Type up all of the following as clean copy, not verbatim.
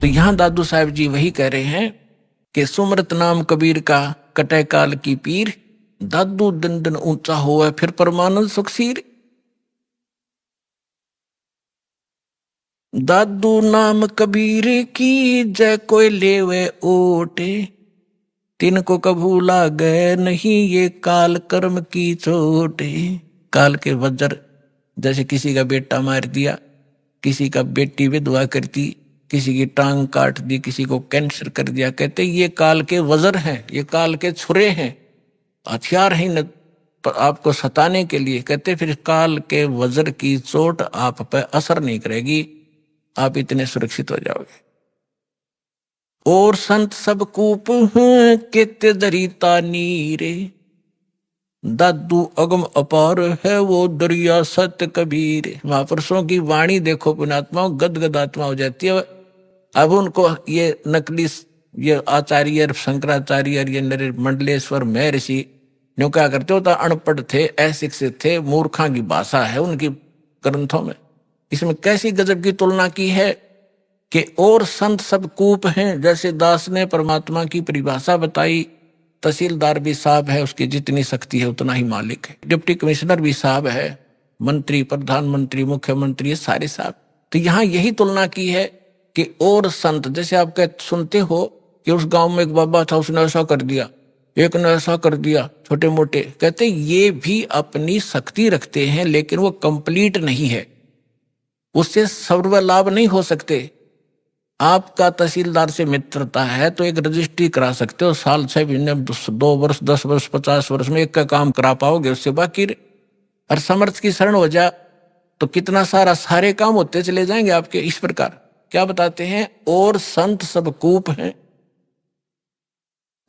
तो यहां दादू साहब जी वही कह रहे हैं कि सुमरत नाम कबीर का कटे काल की पीर, दादू दिन दिन ऊंचा होवे फिर परमानंद सुखसीर। दादू नाम कबीर की जय कोई लेवे ओटे, तिनको कभू लागे नहीं ये काल कर्म की चोटे। काल के वज्र, जैसे किसी का बेटा मार दिया, किसी का बेटी विधवा कर दी, किसी की टांग काट दी, किसी को कैंसर कर दिया, कहते ये काल के वज्र हैं, ये काल के छुरे हैं, हथियार हैं न आपको सताने के लिए। कहते फिर काल के वज्र की चोट आप पे असर नहीं करेगी, आप इतने सुरक्षित हो जाओगे। और संत सब कूप केते दरिता नीरे, दादू अगम अपार है वो दरिया सत्य कबीर। महापुरुषों की वाणी देखो पुण्यात्माओं, गदगद आत्मा हो जाती है। अब उनको ये नकली ये आचार्य शंकराचार्य ये मंडलेश्वर महर्षि न्यू क्या करते होता, अनपढ़ थे, अशिक्षित थे, मूर्खा की भाषा है उनकी ग्रंथों में। इसमें कैसी गजब की तुलना की है कि और संत सब कूप हैं। जैसे दास ने परमात्मा की परिभाषा बताई, तहसीलदार भी साहब है, उसकी जितनी शक्ति है उतना ही मालिक है। डिप्टी कमिश्नर भी साहब है, मंत्री, प्रधानमंत्री, मुख्यमंत्री, ये सारे साहब। तो यहाँ यही तुलना की है कि और संत, जैसे आप सुनते हो कि उस गांव में एक बाबा था, उसने ऐसा कर दिया, एक ने ऐसा कर दिया, छोटे मोटे। कहते ये भी अपनी शक्ति रखते हैं, लेकिन वो कंप्लीट नहीं है, उससे सर्व लाभ नहीं हो सकते। आपका तहसीलदार से मित्रता है तो एक रजिस्ट्री करा सकते हो, साल 6 महीने 2 वर्ष 10 वर्ष 50 वर्ष में एक का काम करा पाओगे उससे। बाकी और समर्थ की शरण हो जा तो कितना सारे काम होते चले जाएंगे आपके। इस प्रकार क्या बताते हैं, और संत सब कूप हैं।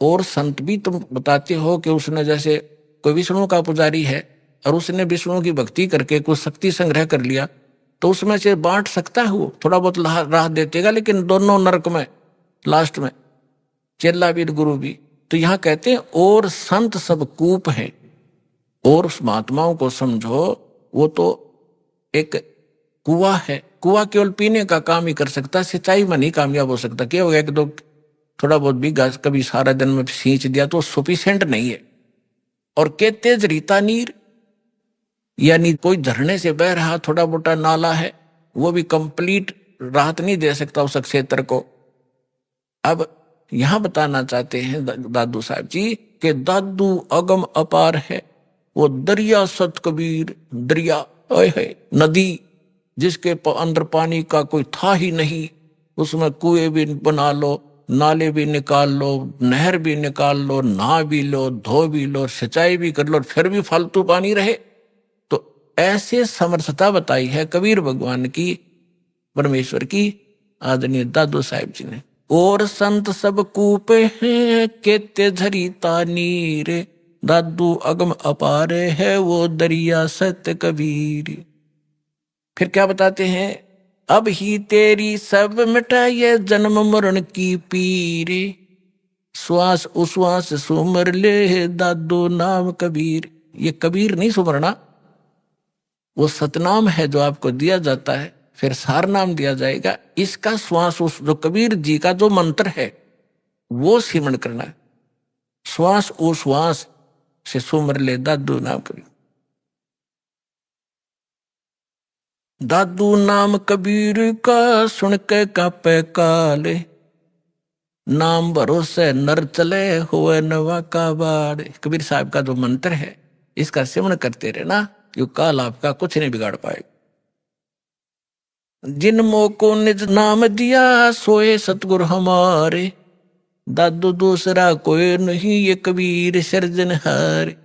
और संत भी तुम बताते हो कि उसने, जैसे कोई विष्णु का पुजारी है और उसने विष्णु की भक्ति करके कुछ शक्ति संग्रह कर लिया, तो उसमें से बांट सकता है, वो थोड़ा बहुत राह देतेगा, लेकिन दोनों नरक में लास्ट में, चेला भी गुरु भी। तो यहां कहते हैं और संत सब कूप हैं। और उस महात्माओं को समझो, वो तो एक कुआं है, कुआं केवल पीने का काम ही कर सकता, सिंचाई में नहीं कामयाब हो सकता। क्या होगा, एक दो थोड़ा बहुत भी घास कभी सारा दिन में सींच दिया तो सफिशिएंट नहीं है। और के तेज रीता नीर, यानी कोई झरने से बह रहा थोड़ा मोटा नाला है, वो भी कंप्लीट राहत नहीं दे सकता उस क्षेत्र को। अब यहां बताना चाहते हैं दादू साहब जी कि दादू अगम अपार है वो दरिया सत कबीर। दरिया है नदी जिसके अंदर पानी का कोई था ही नहीं, उसमें कुएं भी बना लो, नाले भी निकाल लो, नहर भी निकाल लो, नहा भी लो, धो भी लो, सिंचाई भी कर लो, फिर भी फालतू पानी रहे। ऐसे समर्थता बताई है कबीर भगवान की, परमेश्वर की, आदरणीय दादू साहिब जी ने। और संत सब कूपे हैं केते झरीता नीर, दादू अगम अपारे है वो दरिया सत्य कबीर। फिर क्या बताते हैं, अब ही तेरी सब मिटाइए जन्म मरण की पीर, श्वास उश्वास सुमर ले दादू नाम कबीर। ये कबीर नहीं सुमरना, वो सतनाम है जो आपको दिया जाता है, फिर सार नाम दिया जाएगा। इसका श्वास, उस जो कबीर जी का जो मंत्र है वो सिमरण करना है। श्वास उश्वास से सुमर ले दादू नाम कबीर। दादू नाम कबीर का सुन के कापे काले, नाम भरोसे नर चले हुए नवा का बाड़। कबीर साहब का जो मंत्र है इसका सिमरण करते रहना, यो काल आपका कुछ नहीं बिगाड़ पाएगा। जिन मोको निज नाम दिया सोए सतगुरु हमारे, दादू दूसरा कोई नहीं ये कबीर सृजनहार।